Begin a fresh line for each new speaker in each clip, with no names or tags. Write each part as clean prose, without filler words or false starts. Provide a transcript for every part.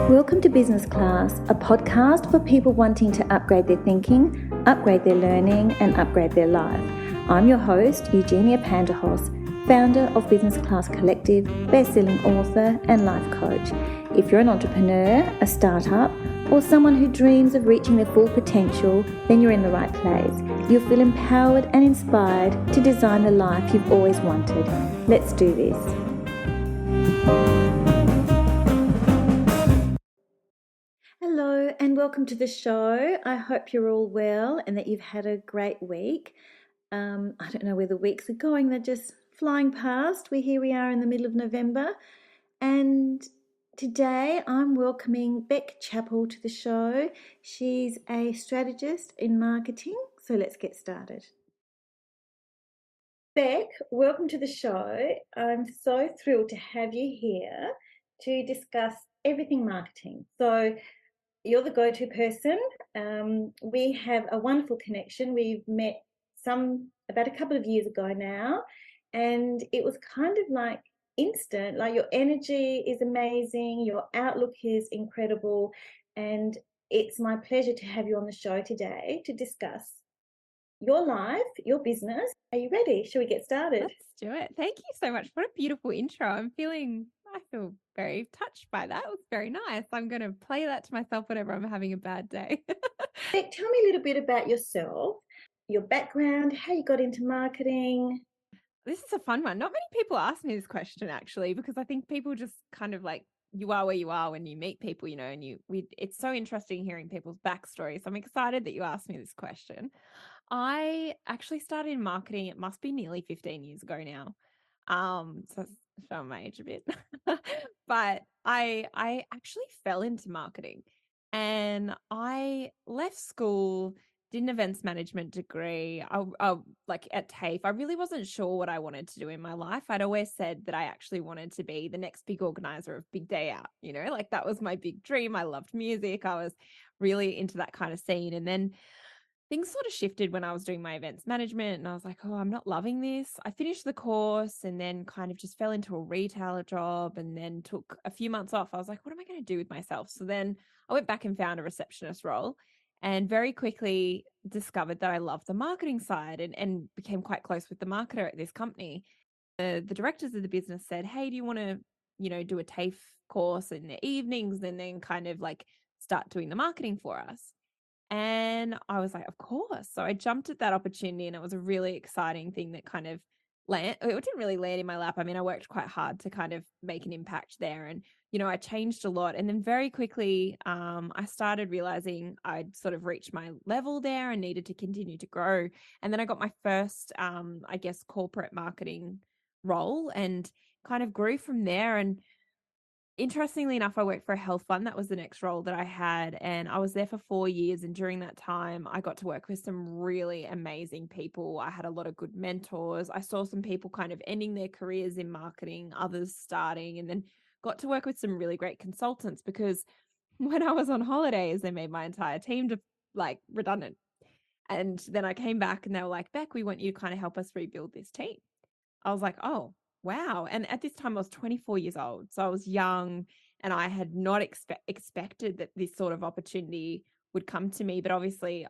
Welcome to Business Class, a podcast for people wanting to upgrade their thinking, upgrade their learning, and upgrade their life. I'm your host, Eugenia Panderhos, founder of Business Class Collective, best-selling author, and life coach. If you're an entrepreneur, a startup, or someone who dreams of reaching their full potential, then you're in the right place. You'll feel empowered and inspired to design the life you've always wanted. Let's do this. Hello and welcome to the show. I hope you're all well and that you've had a great week. I don't know where the weeks are going. They're just flying past. Here we are in the middle of November. And today I'm welcoming Bec Chappell to the show. She's a strategist in marketing. So let's get started. Bec, welcome to the show. I'm so thrilled to have you here to discuss everything marketing. So you're the go-to person. We have a wonderful connection. We've met about a couple of years ago now, and it was kind of like instant. Like, your energy is amazing, your outlook is incredible, and it's my pleasure to have you on the show today to discuss your life, your business. Are you ready? Shall we get started?
Let's do it. Thank you so much. What a beautiful intro. I feel very touched by that. It was very nice. I'm going to play that to myself whenever I'm having a bad day.
Bec, tell me a little bit about yourself, your background, how you got into marketing.
This is a fun one. Not many people ask me this question, actually, because I think people just kind of like, you are where you are when you meet people, and it's so interesting hearing people's backstories. So I'm excited that you asked me this question. I actually started in marketing. It must be nearly 15 years ago now. So it's showing my age a bit, but I actually fell into marketing, and I left school, did an events management degree. I like at TAFE. I really wasn't sure what I wanted to do in my life. I'd always said that I actually wanted to be the next big organizer of Big Day Out. Like that was my big dream. I loved music. I was really into that kind of scene, and then things sort of shifted when I was doing my events management, and I was like, oh, I'm not loving this. I finished the course and then kind of just fell into a retailer job, and then took a few months off. I was like, what am I going to do with myself? So then I went back and found a receptionist role, and very quickly discovered that I loved the marketing side, and became quite close with the marketer at this company. The directors of the business said, hey, do you want to, do a TAFE course in the evenings and then kind of like start doing the marketing for us? And I was like, of course. So I jumped at that opportunity, and it was a really exciting thing that kind of it didn't really land in my lap. I mean, I worked quite hard to kind of make an impact there, and, I changed a lot. And then very quickly, I started realizing I'd sort of reached my level there and needed to continue to grow. And then I got my first, I guess, corporate marketing role, and kind of grew from there. And interestingly enough, I worked for a health fund. That was the next role that I had. And I was there for 4 years. And during that time, I got to work with some really amazing people. I had a lot of good mentors. I saw some people kind of ending their careers in marketing, others starting, and then got to work with some really great consultants, because when I was on holidays, they made my entire team redundant. And then I came back and they were like, Bec, we want you to kind of help us rebuild this team. I was like, oh, wow. And at this time I was 24 years old. So I was young, and I had not expected that this sort of opportunity would come to me. But obviously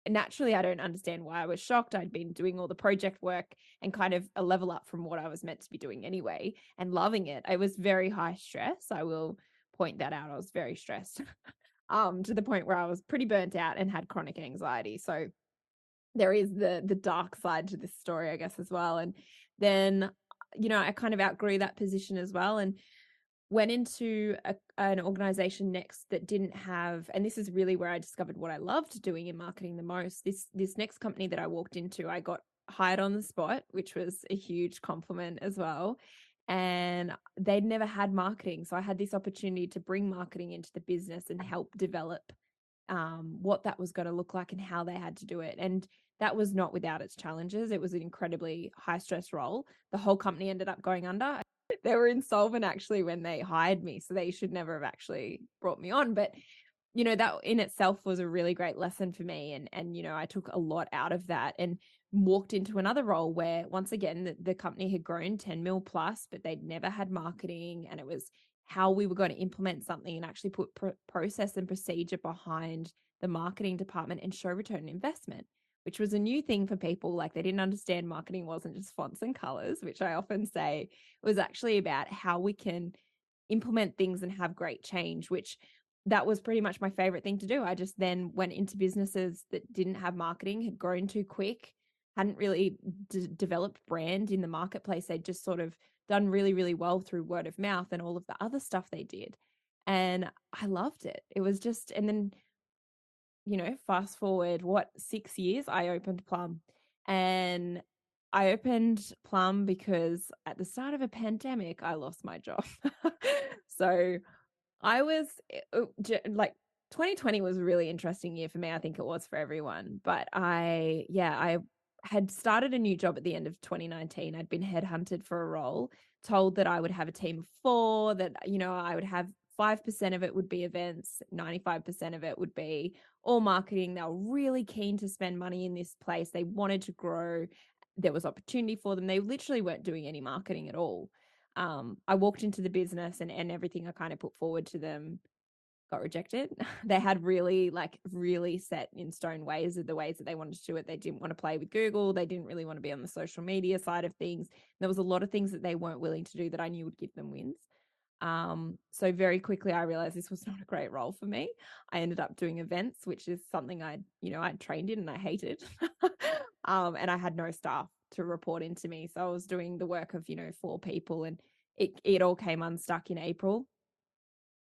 naturally, I don't understand why I was shocked. I'd been doing all the project work and kind of a level up from what I was meant to be doing anyway, and loving it. I was very high stress. I will point that out. I was very stressed to the point where I was pretty burnt out and had chronic anxiety. So there is the dark side to this story, I guess, as well. And then, I kind of outgrew that position as well, and went into an organization next that didn't have, and this is really where I discovered what I loved doing in marketing the most. This next company that I walked into, I got hired on the spot, which was a huge compliment as well. And they'd never had marketing. So I had this opportunity to bring marketing into the business and help develop what that was going to look like and how they had to do it. And that was not without its challenges. It was an incredibly high stress role. The whole company ended up going under. They were insolvent actually when they hired me, so they should never have actually brought me on. But that in itself was a really great lesson for me, and I took a lot out of that, and walked into another role where once again the company had grown 10 mil plus, but they'd never had marketing, and it was how we were going to implement something and actually put process and procedure behind the marketing department and show return on investment, which was a new thing for people. Like, they didn't understand marketing wasn't just fonts and colors, which I often say was actually about how we can implement things and have great change, which that was pretty much my favorite thing to do. I just then went into businesses that didn't have marketing, had grown too quick, hadn't really developed brand in the marketplace. They'd just sort of done really, really well through word of mouth and all of the other stuff they did. And I loved it. It was just, and then, fast forward, 6 years, I opened Plum. And I opened Plum because at the start of a pandemic, I lost my job. So I was like, 2020 was a really interesting year for me. I think it was for everyone. But I had started a new job at the end of 2019. I'd been headhunted for a role, told that I would have a team of 4, that, I would have 5% of it would be events, 95% of it would be all marketing. They were really keen to spend money in this place. They wanted to grow. There was opportunity for them. They literally weren't doing any marketing at all. I walked into the business and everything I kind of put forward to them got rejected. They had really set in stone ways of the ways that they wanted to do it. They didn't want to play with Google. They didn't really want to be on the social media side of things. There was a lot of things that they weren't willing to do that I knew would give them wins. So very quickly I realized this was not a great role for me. I ended up doing events, which is something I'd trained in and I hated. And I had no staff to report into me. So I was doing the work of, 4 people, and it all came unstuck in April.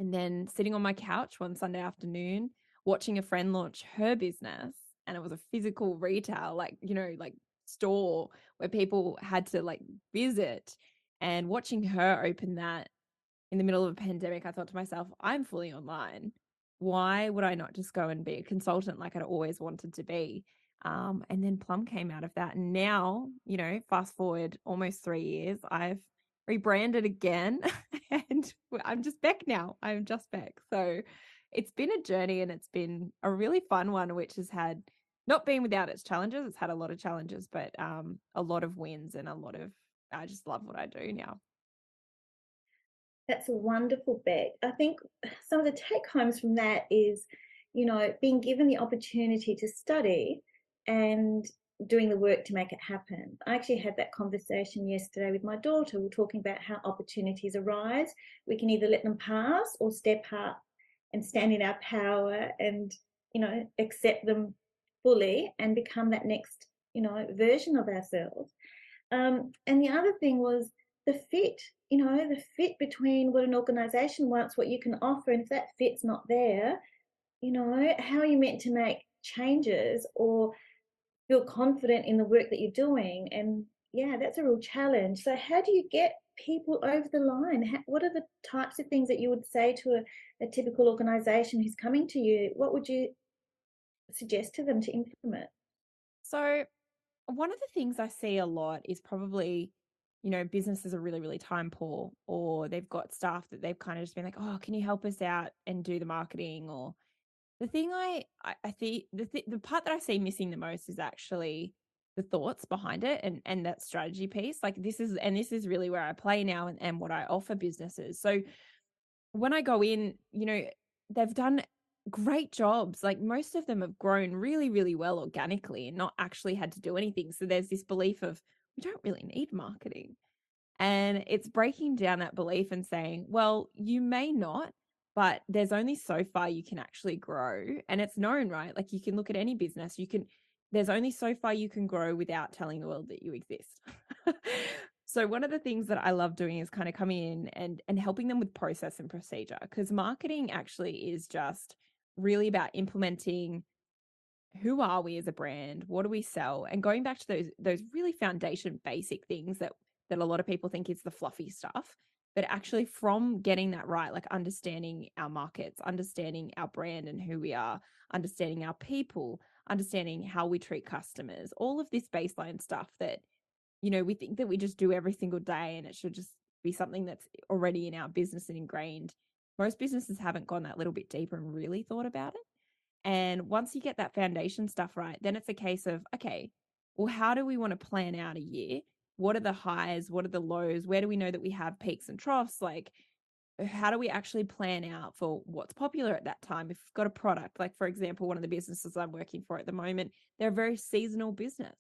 And then sitting on my couch one Sunday afternoon, watching a friend launch her business, and it was a physical retail, like store where people had to visit, and watching her open that in the middle of a pandemic, I thought to myself, I'm fully online. Why would I not just go and be a consultant like I'd always wanted to be? And then Plum came out of that. And now, fast forward almost 3 years, I've rebranded again and I'm just Bec now. I'm just Bec. So it's been a journey, and it's been a really fun one, which has had not been without its challenges. It's had a lot of challenges, but a lot of wins and I just love what I do now.
That's wonderful, Bec. I think some of the take homes from that is, being given the opportunity to study and doing the work to make it happen. I actually had that conversation yesterday with my daughter. We're talking about how opportunities arise. We can either let them pass or step up and stand in our power and, accept them fully and become that next, version of ourselves. And the other thing was the fit, the fit between what an organization wants, what you can offer, and if that fit's not there, how are you meant to make changes or feel confident in the work that you're doing? And yeah, that's a real challenge. So how do you get people over the line? What are the types of things that you would say to a typical organization who's coming to you? What would you suggest to them to implement?
So one of the things I see a lot is probably, businesses are really, really time poor, or they've got staff that they've kind of just been like, oh, can you help us out and do the marketing? Or the thing I think the part that I see missing the most is actually the thoughts behind it, and that strategy piece. Like, this is really where I play now, and what I offer businesses. So when I go in, they've done great jobs. Like, most of them have grown really, really well organically and not actually had to do anything. So there's this belief of, we don't really need marketing. And it's breaking down that belief and saying, well, you may not, but there's only so far you can actually grow. And it's known, right? Like, you can look at any business, there's only so far you can grow without telling the world that you exist. So one of the things that I love doing is kind of coming in and helping them with process and procedure, because marketing actually is just really about implementing who are we as a brand, what do we sell, and going back to those really foundation basic things that a lot of people think is the fluffy stuff. But actually, from getting that right, like understanding our markets, understanding our brand and who we are, understanding our people, understanding how we treat customers, all of this baseline stuff that, we think that we just do every single day and it should just be something that's already in our business and ingrained. Most businesses haven't gone that little bit deeper and really thought about it. And once you get that foundation stuff right, then it's a case of, okay, well, how do we want to plan out a year? What are the highs? What are the lows? Where do we know that we have peaks and troughs? Like, how do we actually plan out for what's popular at that time? If we've got a product, like for example, one of the businesses I'm working for at the moment, they're a very seasonal business.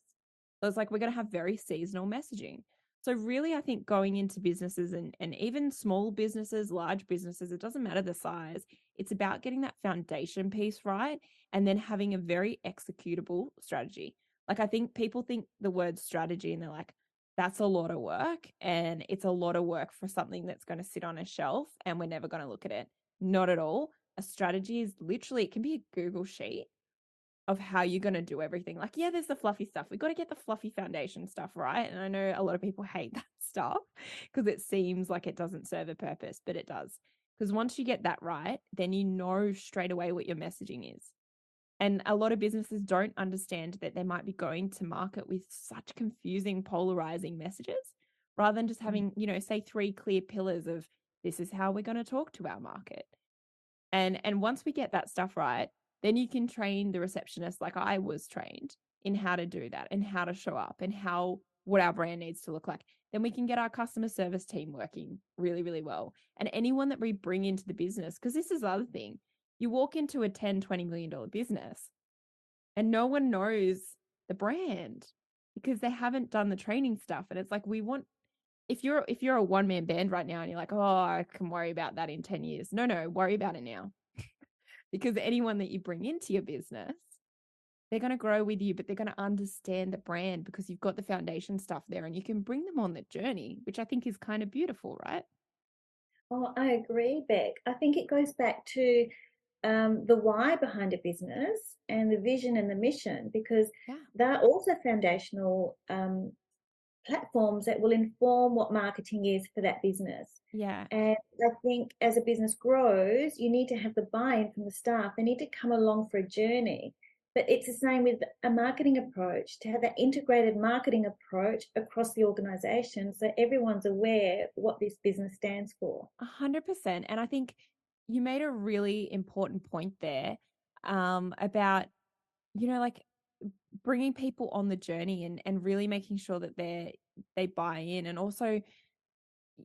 So it's like we're going to have very seasonal messaging. So really, I think going into businesses and even small businesses, large businesses, it doesn't matter the size. It's about getting that foundation piece right and then having a very executable strategy. Like I think people think the word strategy and they're like, that's a lot of work, and it's a lot of work for something that's going to sit on a shelf and we're never going to look at it. Not at all. A strategy is literally, it can be a Google sheet of how you're going to do everything. Like, yeah, there's the fluffy stuff. We got to get the fluffy foundation stuff right. And I know a lot of people hate that stuff because it seems like it doesn't serve a purpose, but it does. Because once you get that right, then you know straight away what your messaging is. And a lot of businesses don't understand that they might be going to market with such confusing, polarizing messages rather than just having, say 3 clear pillars of this is how we're going to talk to our market. And once we get that stuff right, then you can train the receptionist like I was trained in how to do that and how to show up and what our brand needs to look like. Then we can get our customer service team working really, really well. And anyone that we bring into the business, because this is the other thing, you walk into a $10-20 million business and no one knows the brand because they haven't done the training stuff. And it's like, if you're a one-man band right now and you're like, oh, I can worry about that in 10 years. No, worry about it now. Because anyone that you bring into your business, they're going to grow with you, but they're going to understand the brand because you've got the foundation stuff there and you can bring them on the journey, which I think is kind of beautiful, right?
Oh, I agree, Beck. I think it goes back to the why behind a business and the vision and the mission, because
Yeah.
they're also foundational platforms that will inform what marketing is for that business.
Yeah.
And I think as a business grows, you need to have the buy-in from the staff. They need to come along for a journey. But it's the same with a marketing approach, to have that integrated marketing approach across the organization so everyone's aware what this business stands for.
100%. And I think you made a really important point there about, like bringing people on the journey and really making sure that they buy in, and also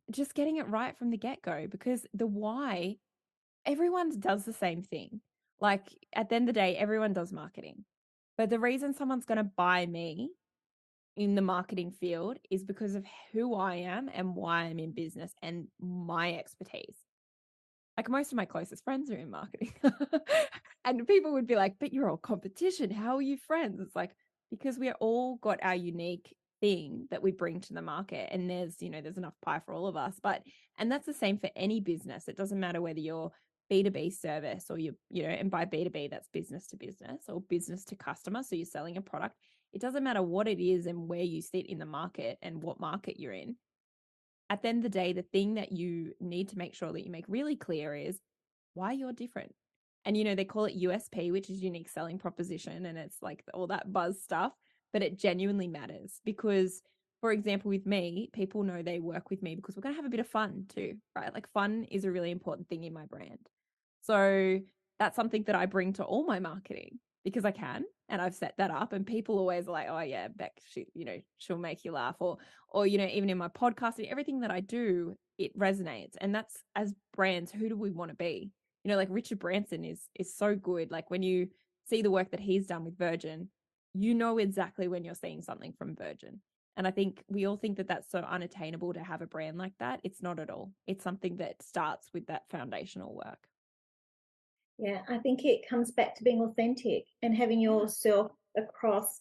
just getting it right from the get-go, because the why, everyone does the same thing. Like at the end of the day, everyone does marketing. But the reason someone's going to buy me in the marketing field is because of who I am and why I'm in business and my expertise. Like most of my closest friends are in marketing. And people would be like, but you're all competition. How are you friends? It's like, because we're all got our unique thing that we bring to the market. And there's enough pie for all of us. And that's the same for any business. It doesn't matter whether you're B2B service or and by B2B, that's business to business or business to customer. So you're selling a product. It doesn't matter what it is and where you sit in the market and what market you're in. At the end of the day, the thing that you need to make sure that you make really clear is why you're different. And, they call it USP, which is unique selling proposition. And it's like all that buzz stuff, but it genuinely matters because, for example, with me, people know they work with me because we're going to have a bit of fun too, right? Like fun is a really important thing in my brand. So that's something that I bring to all my marketing because I can, and I've set that up, and people always are like, oh yeah, Bec, she'll make you laugh, or even in my podcast and everything that I do, it resonates. And that's, as brands, who do we want to be? Like Richard Branson is so good. Like when you see the work that he's done with Virgin, exactly when you're seeing something from Virgin. And I think we all think that that's so unattainable to have a brand like that. It's not at all. It's something that starts with that foundational work.
Yeah, I think it comes back to being authentic and having yourself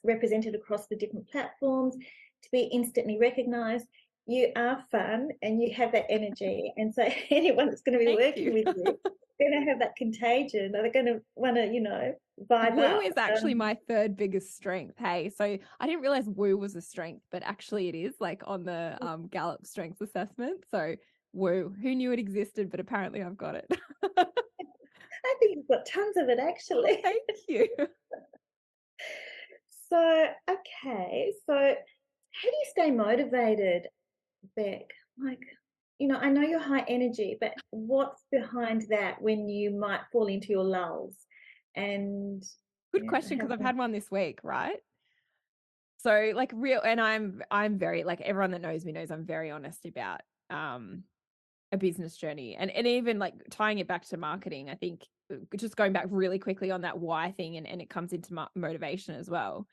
represented across the different platforms to be instantly recognized. You are fun and you have that energy. And so anyone that's going to be
Thank
working
you.
with you, they're going to have that contagion. They're going to want to, vibe
Woo
up.
is actually my third biggest strength. Hey, so I didn't realize woo was a strength, but actually it is, like on the Gallup strengths assessment. So woo, who knew it existed, but apparently I've got it.
I think you've got tons of it
Oh,
actually.
thank you.
So, okay. So how do you stay motivated, Bec? Like, I know you're high energy, but what's behind that when you might fall into your lulls? And
Good question, because I've had one this week, right? So like real, and I'm very, like everyone that knows me knows I'm very honest about a business journey. And even like tying it back to marketing, I think just going back really quickly on that why thing, and it comes into motivation as well.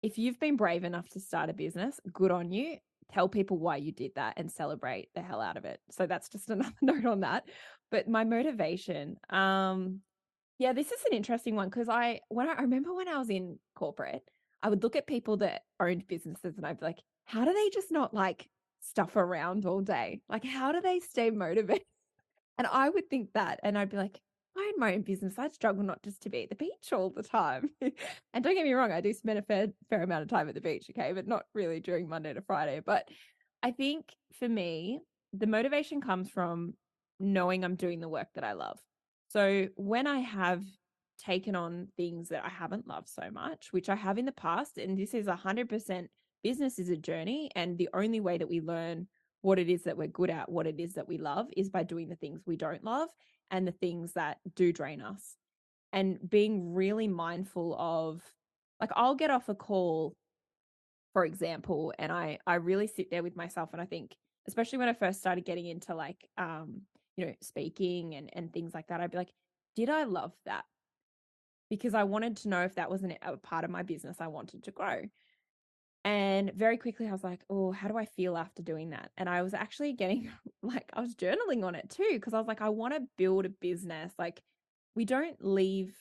If you've been brave enough to start a business, good on you. Tell people why you did that and celebrate the hell out of it. So that's just another note on that. But my motivation, yeah, this is an interesting one because I remember when I was in corporate, I would look at people that owned businesses and I'd be like, how do they just not like stuff around all day? Like, how do they stay motivated? And I would think that, and I'd be like, I own my own business. I struggle not just to be at the beach all the time. And don't get me wrong, I do spend a fair amount of time at the beach, okay, but not really during Monday to Friday. But I think for me, the motivation comes from knowing I'm doing the work that I love. So when I have taken on things that I haven't loved so much, which I have in the past, and this is 100% business is a journey, and the only way that we learn what it is that we're good at, what it is that we love, is by doing the things we don't love and the things that do drain us. And being really mindful of, like, I'll get off a call, for example, and I really sit there with myself, and I think, especially when I first started getting into like speaking and things like that, I'd be like, did I love that? Because I wanted to know if that was a part of my business I wanted to grow. And very quickly, I was like, oh, how do I feel after doing that? And I was actually getting like, I was journaling on it too, because I was like, I want to build a business. Like, we don't leave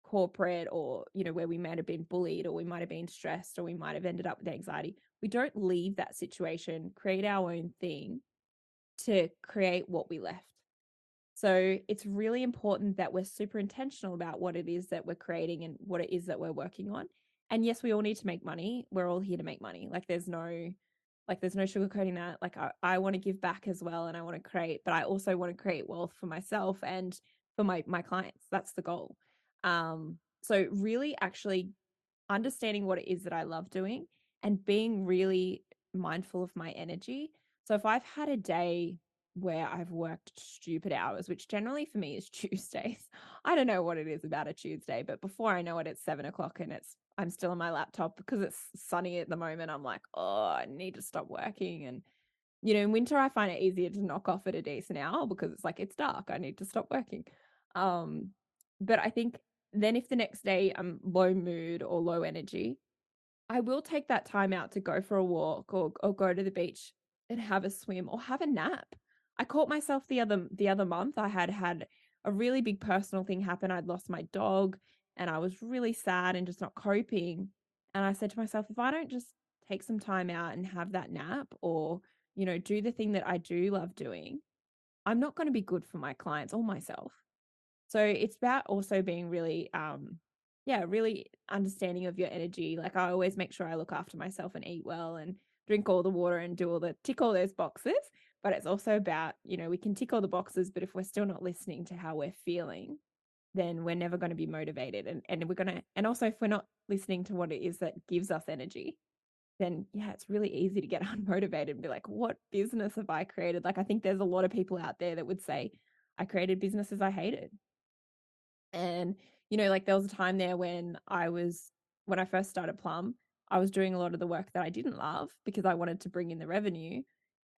corporate or, where we might have been bullied or we might have been stressed or we might have ended up with anxiety. We don't leave that situation, create our own thing to create what we left. So it's really important that we're super intentional about what it is that we're creating and what it is that we're working on. And yes, we all need to make money. We're all here to make money. There's no sugarcoating that. Like I want to give back as well, and I want to create, but I also want to create wealth for myself and for my clients. That's the goal. So really actually understanding what it is that I love doing and being really mindful of my energy. So if I've had a day where I've worked stupid hours, which generally for me is Tuesdays, I don't know what it is about a Tuesday, but before I know it, it's 7 o'clock and I'm still on my laptop because it's sunny at the moment. I'm like, oh, I need to stop working. And in winter, I find it easier to knock off at a decent hour because it's like, it's dark. I need to stop working. But I think then if the next day I'm low mood or low energy, I will take that time out to go for a walk or go to the beach and have a swim or have a nap. I caught myself the other month. I had a really big personal thing happen. I'd lost my dog and I was really sad and just not coping. And I said to myself, if I don't just take some time out and have that nap or, do the thing that I do love doing, I'm not going to be good for my clients or myself. So it's about also being really, really understanding of your energy. Like I always make sure I look after myself and eat well and drink all the water and tick all those boxes. But it's also about, we can tick all the boxes, but if we're still not listening to how we're feeling, then we're never going to be motivated. And also if we're not listening to what it is that gives us energy, then yeah, it's really easy to get unmotivated and be like, what business have I created? Like, I think there's a lot of people out there that would say, I created businesses I hated. And, like there was a time there when I first started Plum, I was doing a lot of the work that I didn't love because I wanted to bring in the revenue.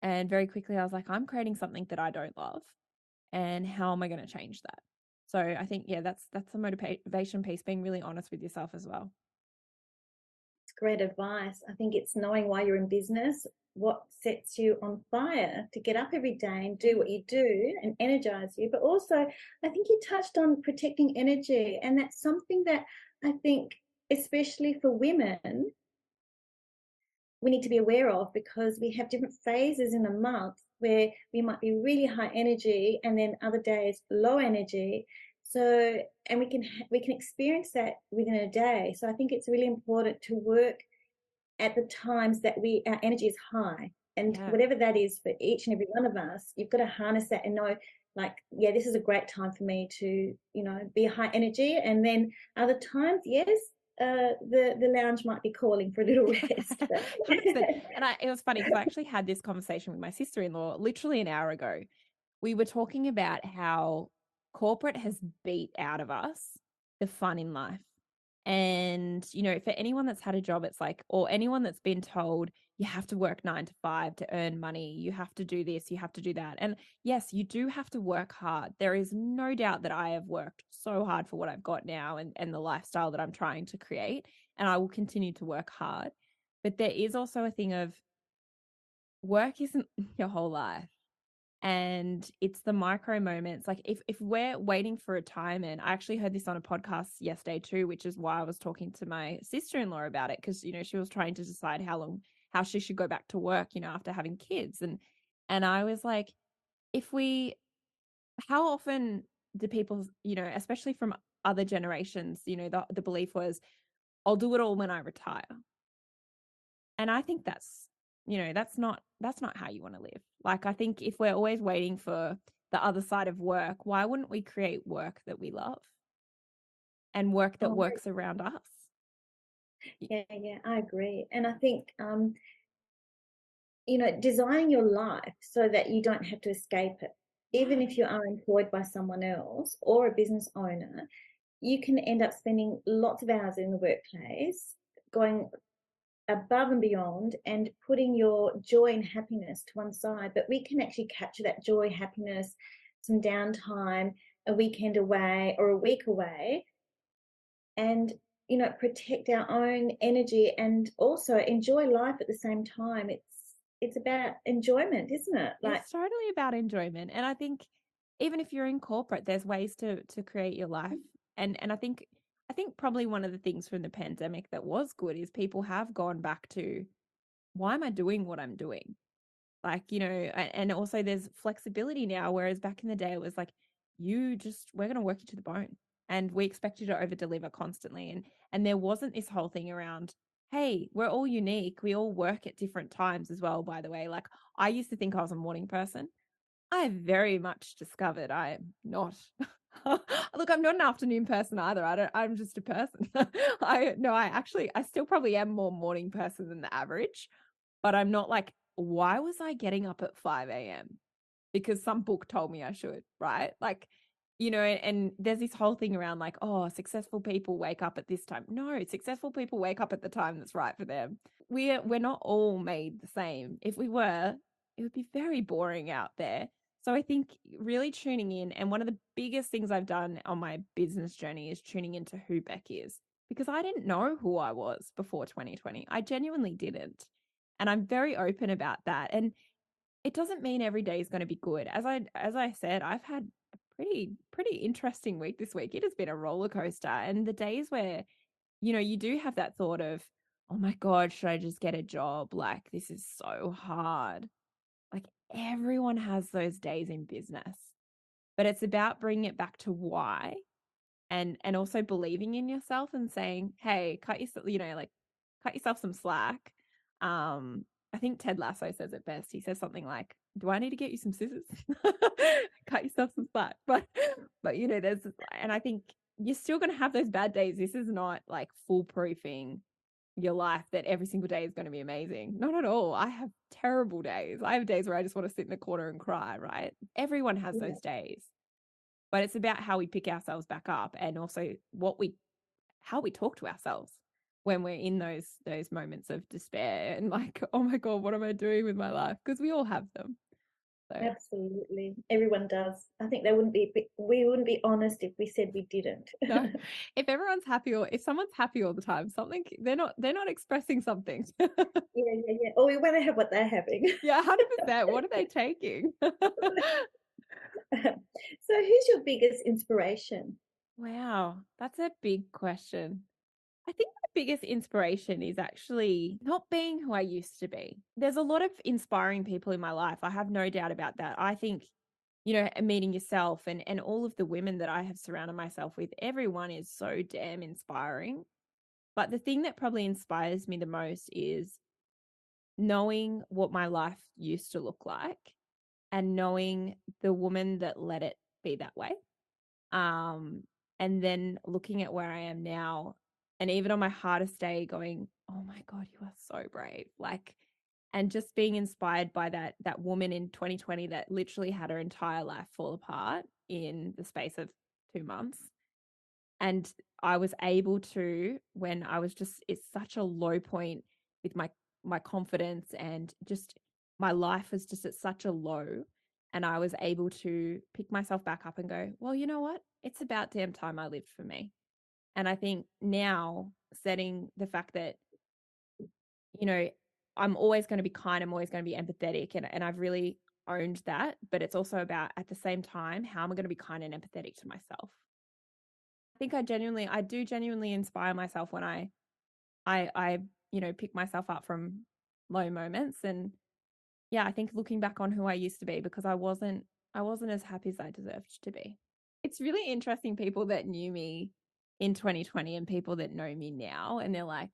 And very quickly I was like, I'm creating something that I don't love. And how am I going to change that? So I think, yeah, that's the motivation piece, being really honest with yourself as well.
It's great advice. I think it's knowing why you're in business, what sets you on fire to get up every day and do what you do and energize you. But also, I think you touched on protecting energy, and that's something that I think, especially for women, we need to be aware of, because we have different phases in a month where we might be really high energy and then other days low energy. So, and we can experience that within a day. So I think it's really important to work at the times that our energy is high, and whatever that is for each and every one of us, you've got to harness that and know, like, yeah, this is a great time for me to be high energy. And then other times, yes, the lounge might be calling for a little rest.
100%. And it was funny because I actually had this conversation with my sister-in-law literally an hour ago. We were talking about how corporate has beat out of us the fun in life. And, you know, for anyone that's had a job, it's like, or anyone that's been told you have to work 9 to 5 to earn money, you have to do this, you have to do that. And yes, you do have to work hard. There is no doubt that I have worked so hard for what I've got now and the lifestyle that I'm trying to create. And I will continue to work hard. But there is also a thing of work isn't your whole life. And it's the micro moments. Like if we're waiting for retirement, I actually heard this on a podcast yesterday too, which is why I was talking to my sister-in-law about it, because, you know, she was trying to decide how she should go back to work, you know, after having kids. And I was like, how often do people, you know, especially from other generations, you know, the belief was, I'll do it all when I retire. And I think that's, you know, that's not how you want to live. Like, I think if we're always waiting for the other side of work, why wouldn't we create work that we love and work that
Oh,
works around us?
yeah, I agree. And I think, designing your life so that you don't have to escape it. Even
Yeah.
if you are employed by someone else or a business owner, you can end up spending lots of hours in the workplace, going above and beyond and putting your joy and happiness to one side. But we can actually capture that joy, happiness, some downtime, a weekend away or a week away, and protect our own energy and also enjoy life at the same time. It's about enjoyment, isn't it? Like,
It's totally about enjoyment. And I think even if you're in corporate, there's ways to create your life. And I think probably one of the things from the pandemic that was good is people have gone back to, why am I doing what I'm doing? Like, you know, and also there's flexibility now, whereas back in the day it was like, we're going to work you to the bone and we expect you to over deliver constantly. And there wasn't this whole thing around, hey, we're all unique, we all work at different times as well, by the way. Like, I used to think I was a morning person. I very much discovered I am not. Look, I'm not an afternoon person either. I'm just a person. I still probably am more morning person than the average, but I'm not like, why was I getting up at 5 a.m.? Because some book told me I should, right? Like, you know, and there's this whole thing around like, oh, successful people wake up at this time. No, successful people wake up at the time that's right for them. We're not all made the same. If we were, it would be very boring out there. So I think really tuning in, and one of the biggest things I've done on my business journey is tuning into who Bec is, because I didn't know who I was before 2020. I genuinely didn't. And I'm very open about that. And it doesn't mean every day is going to be good. As I said, I've had a pretty interesting week this week. It has been a roller coaster. And the days where, you know, you do have that thought of, oh my God, should I just get a job? Like, this is so hard. Like, everyone has those days in business. But it's about bringing it back to why, and also believing in yourself and saying, hey, cut yourself some slack. I think Ted Lasso says it best. He says something like, do I need to get you some scissors? Cut yourself some slack. But you know, and I think you're still going to have those bad days. This is not like foolproofing your life that every single day is going to be amazing. Not at all. I have terrible days. I have days where I just want to sit in a corner and cry, right? Everyone has
yeah,
those days. But it's about how we pick ourselves back up, and also how we talk to ourselves when we're in those moments of despair and like, oh my God, what am I doing with my life? Because we all have them. So
absolutely, everyone does. I think we wouldn't be honest if we said we didn't.
no, if everyone's happy, or if someone's happy all the time, something they're not expressing something.
Yeah. Or we want to have what they're having.
Yeah, 100%. What are they taking?
So, who's your biggest inspiration?
Wow, that's a big question. I think my biggest inspiration is actually not being who I used to be. There's a lot of inspiring people in my life. I have no doubt about that. I think, you know, meeting yourself and all of the women that I have surrounded myself with, everyone is so damn inspiring. But the thing that probably inspires me the most is knowing what my life used to look like and knowing the woman that let it be that way. Um, and then looking at where I am now, and even on my hardest day, going, "Oh my God, you are so brave!" Like, and just being inspired by that woman in 2020 that literally had her entire life fall apart in the space of 2 months, And I was able to, when I was just, it's such a low point with my confidence, and just my life was just at such a low. And I was able to pick myself back up and go, well, you know what? It's about damn time I lived for me. And I think now, setting the fact that, you know, I'm always going to be kind, I'm always going to be empathetic, and I've really owned that. But it's also about, at the same time, how am I going to be kind and empathetic to myself? I think I do genuinely inspire myself when I pick myself up from low moments. And yeah, I think looking back on who I used to be, because I wasn't as happy as I deserved to be. It's really interesting, people that knew me in 2020 and people that know me now, and they're like,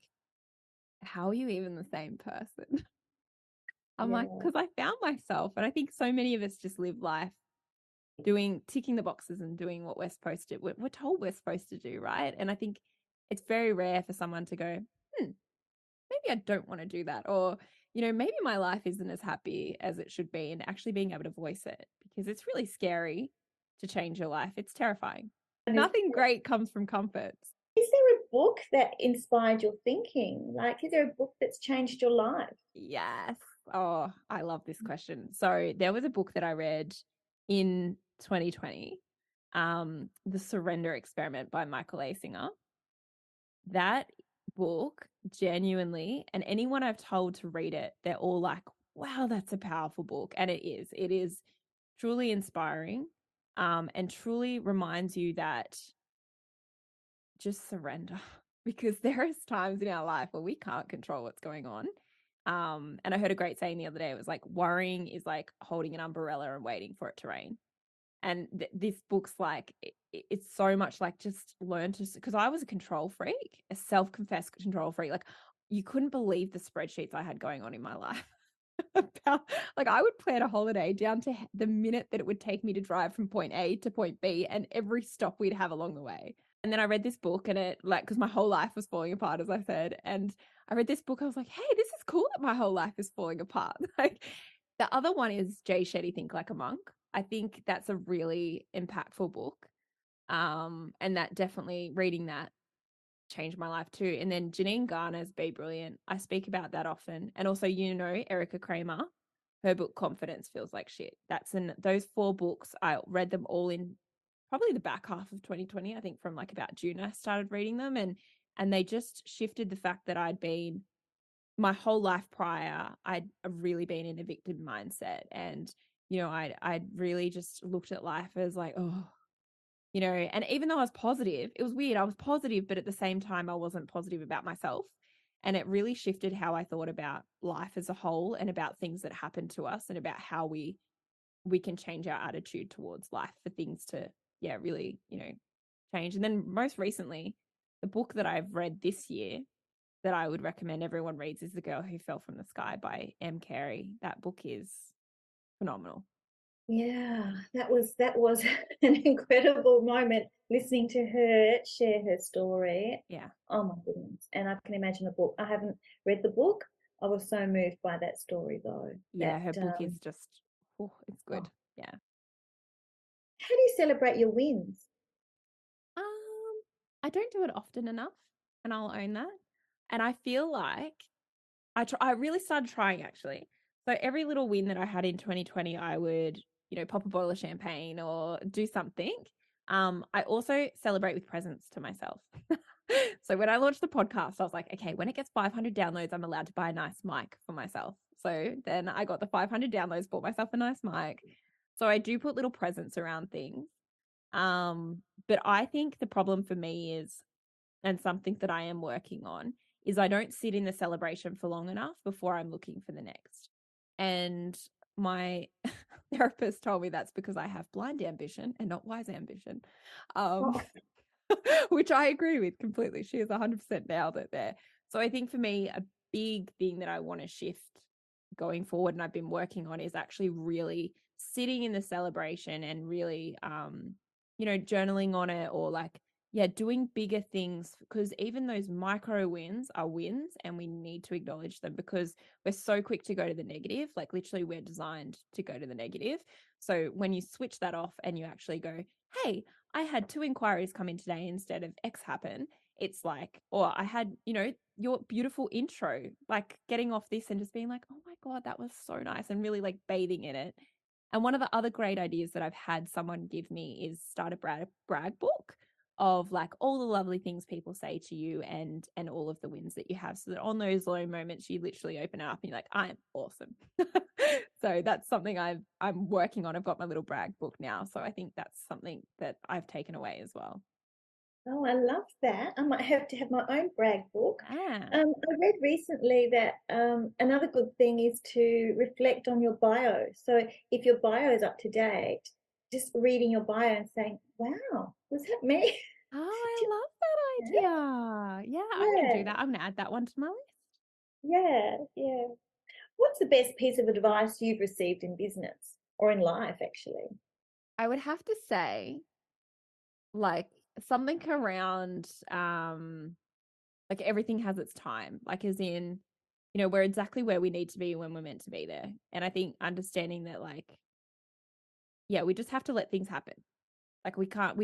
how are you even the same person? I'm like,
Yeah.
because I found myself. And I think so many of us just live life ticking the boxes and doing what we're supposed to, we're told we're supposed to do, right? And I think it's very rare for someone to go, maybe I don't want to do that. Or, maybe my life isn't as happy as it should be, and actually being able to voice it, because it's really scary to change your life. It's terrifying.
And
Nothing great comes from comfort.
is there a book that inspired your thinking? Like, is there a book that's changed your life?
Yes. Oh, I love this question. So there was a book that I read in 2020, The Surrender Experiment by Michael A. Singer. That book, genuinely, and anyone I've told to read it, they're all like, wow, that's a powerful book. And it is. It is truly inspiring, and truly reminds you that just surrender, because there is times in our life where we can't control what's going on. And I heard a great saying the other day. It was like, worrying is like holding an umbrella and waiting for it to rain. And this book's like, it's so much like, just learn to, because I was a control freak, a self-confessed control freak. Like, you couldn't believe the spreadsheets I had going on in my life. About, like, I would plan a holiday down to the minute that it would take me to drive from point A to point B, and every stop we'd have along the way. And then I read this book, and it, like, because my whole life was falling apart, as I said, and I read this book, I was like, hey, this is cool that my whole life is falling apart. Like, the other one is Jay Shetty, Think Like a Monk. I think that's a really impactful book. And that definitely, reading that changed my life too. And then Janine Garner's Be Brilliant. I speak about that often. And also, Erica Kramer, her book Confidence Feels Like Shit. That's in those 4 books. I read them all in probably the back half of 2020. I think from like about June I started reading them, and they just shifted the fact that I'd been, my whole life prior, I'd really been in a victim mindset. And I'd really just looked at life as like, oh, and even though I was positive, it was weird. I was positive, but at the same time, I wasn't positive about myself. And it really shifted how I thought about life as a whole, and about things that happen to us, and about how we can change our attitude towards life for things to, yeah, really, change. And then most recently, the book that I've read this year that I would recommend everyone reads is The Girl Who Fell from the Sky by M. Carey. That book is phenomenal.
Yeah, that was an incredible moment listening to her share her story.
Yeah.
Oh my goodness. And I can imagine the book. I haven't read the book. I was so moved by that story though.
Yeah,
That
her book is just, oh, it's good.
oh.
Yeah.
How do you celebrate your wins?
Um, I don't do it often enough, and I'll own that. And I feel like I really started trying, actually. So every little win that I had in 2020, I would, pop a bottle of champagne or do something. I also celebrate with presents to myself. So when I launched the podcast, I was like, okay, when it gets 500 downloads, I'm allowed to buy a nice mic for myself. So then I got the 500 downloads, bought myself a nice mic. So I do put little presents around things. But I think the problem for me is, and something that I am working on, is I don't sit in the celebration for long enough before I'm looking for the next. And my therapist told me that's because I have blind ambition and not wise ambition, um,
Oh,
which I agree with completely. She has 100% nailed it there. So I think for me, a big thing that I want to shift going forward, and I've been working on, is actually really sitting in the celebration and really, journaling on it, or like, yeah, doing bigger things, because even those micro wins are wins, and we need to acknowledge them, because we're so quick to go to the negative. Like, literally, we're designed to go to the negative. So when you switch that off and you actually go, hey, I had 2 inquiries come in today instead of X happen. It's like, or I had, your beautiful intro, like getting off this and just being like, oh my God, that was so nice, and really like bathing in it. And one of the other great ideas that I've had someone give me is start a brag book of like all the lovely things people say to you and all of the wins that you have, so that on those low moments you literally open up and you're like, I'm awesome. So that's something I'm working on. I've got my little brag book now, so I think that's something that I've taken away as well.
Oh, I love that. I might have to have my own brag book.
Ah.
I read recently that another good thing is to reflect on your bio. So if your bio is up to date, just reading your bio and saying, wow, was that me?
Oh,
Do
I
you
love that
like that?
idea. Yeah, I'm going to do
Yeah,
that. I'm going to add that one to my list.
yeah, yeah. What's the best piece of advice you've received in business or in life, actually?
I would have to say, like, something around like everything has its time, like as in, we're exactly where we need to be when we're meant to be there. And I think understanding that, like, yeah, we just have to let things happen. Like we can,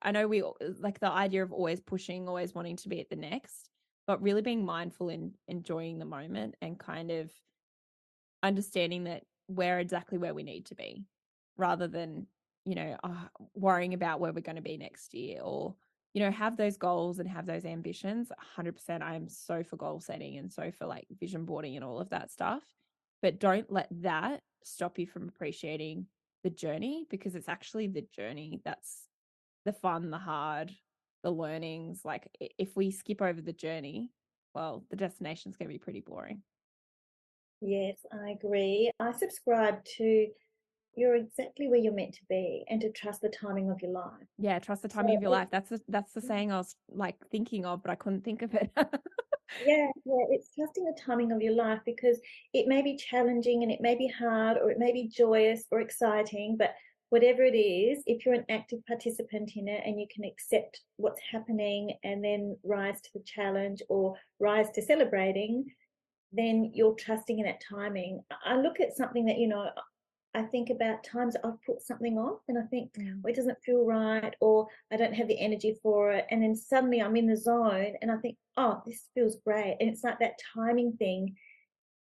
I know we like the idea of always pushing, always wanting to be at the next, but really being mindful in enjoying the moment and kind of understanding that we're exactly where we need to be, rather than, worrying about where we're going to be next year, or, have those goals and have those ambitions. 100%. I am so for goal setting and so for like vision boarding and all of that stuff. But don't let that stop you from appreciating the journey, because it's actually the journey that's the fun, the hard, the learnings. Like if we skip over the journey, well, the destination's going to be pretty boring.
Yes, I agree. I subscribe to you're exactly where you're meant to be and to trust the timing of your life.
Yeah, trust the
So,
timing of your life. That's the saying I was like thinking of, but I couldn't think of it.
yeah, yeah, it's trusting the timing of your life because it may be challenging and it may be hard or it may be joyous or exciting, but whatever it is, if you're an active participant in it and you can accept what's happening and then rise to the challenge or rise to celebrating, then you're trusting in that timing. I look at something that, I think about times I've put something off and I think,
Mm.
oh, it doesn't feel right or I don't have the energy for it. And then suddenly I'm in the zone and I think, oh, this feels great. And it's like that timing thing.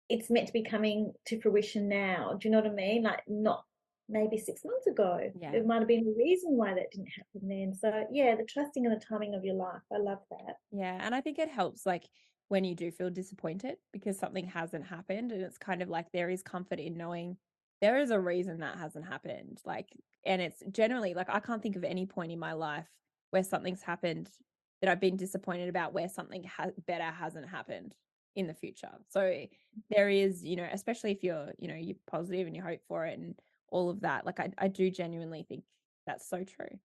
It's meant to be coming to fruition now. Do you know what I mean? Like not maybe 6 months ago.
Yeah.
There might have been a reason why that didn't happen then. So yeah, the trusting and the timing of your life. I love that.
Yeah. And I think it helps like when you do feel disappointed because something hasn't happened. And it's kind of like there is comfort in knowing there is a reason that hasn't happened. Like, and it's generally like I can't think of any point in my life where something's happened that I've been disappointed about, where something better hasn't happened in the future. So there is, especially if you're positive and you hope for it and all of that. Like I do genuinely think that's so true.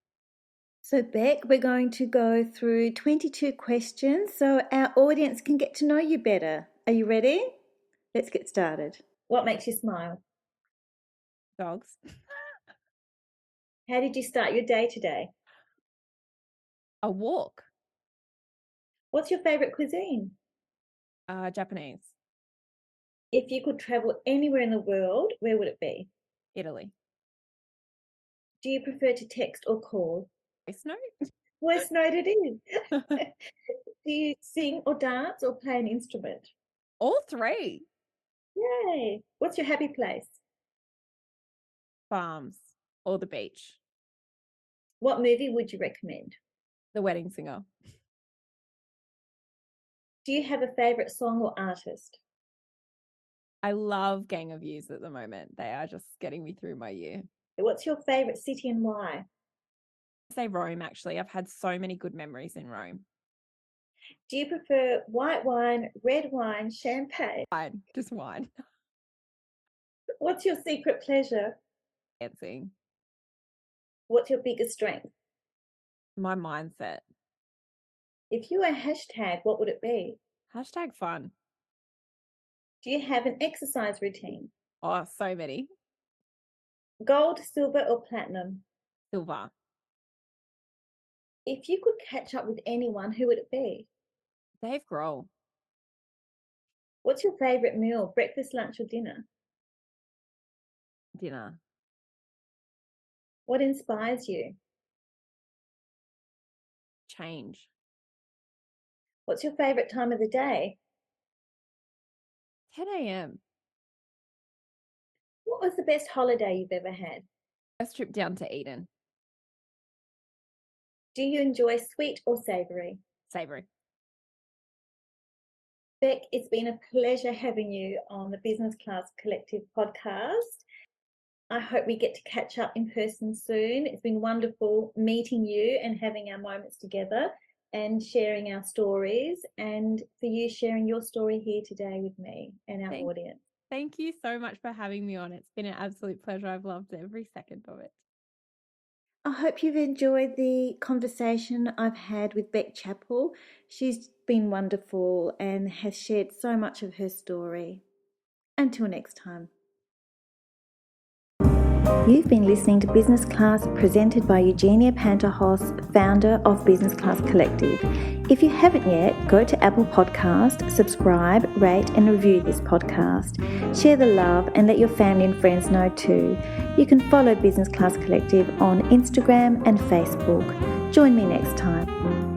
So, Bec, we're going to go through 22 questions so our audience can get to know you better. Are you ready? Let's get started. What makes you smile?
Dogs.
How did you start your day today?
A walk.
What's your favorite cuisine?
Japanese.
If you could travel anywhere in the world, where would it be?
Italy.
Do you prefer to text or call?
Voice note.
Voice note it is. Do you sing or dance or play an instrument?
All three.
Yay. What's your happy place?
Farms or the beach.
What movie would you recommend?
The wedding singer.
Do you have a favorite song or artist?
I love Gang of Youths at the moment. They are just getting me through my year.
What's your favorite city and why?
I say Rome, actually. I've had so many good memories in Rome.
Do you prefer white wine, red wine, champagne?
Wine, just wine.
What's your secret pleasure?
Dancing.
What's your biggest strength?
My mindset.
If you were a hashtag, what would it be?
Hashtag fun.
Do you have an exercise routine?
Oh, so many.
Gold, silver, or platinum?
Silver.
If you could catch up with anyone, who would it be?
Dave Grohl.
What's your favorite meal? Breakfast, lunch, or dinner?
Dinner.
What inspires you?
change.
What's your favourite time of the day?
10 a.m.
What was the best holiday you've ever had?
First trip down to Eden.
Do you enjoy sweet or savoury?
Savoury.
Bec, it's been a pleasure having you on the Business Class Collective podcast. I hope we get to catch up in person soon. It's been wonderful meeting you and having our moments together and sharing our stories, and for you sharing your story here today with me and our audience.
Thank you so much for having me on. It's been an absolute pleasure. I've loved every second of it.
I hope you've enjoyed the conversation I've had with Bec Chappell. She's been wonderful and has shared so much of her story. Until next time. You've been listening to Business Class presented by Eugenia Panterhos, founder of Business Class Collective. If you haven't yet, go to Apple Podcast, subscribe, rate and review this podcast. Share the love and let your family and friends know too. You can follow Business Class Collective on Instagram and Facebook. Join me next time.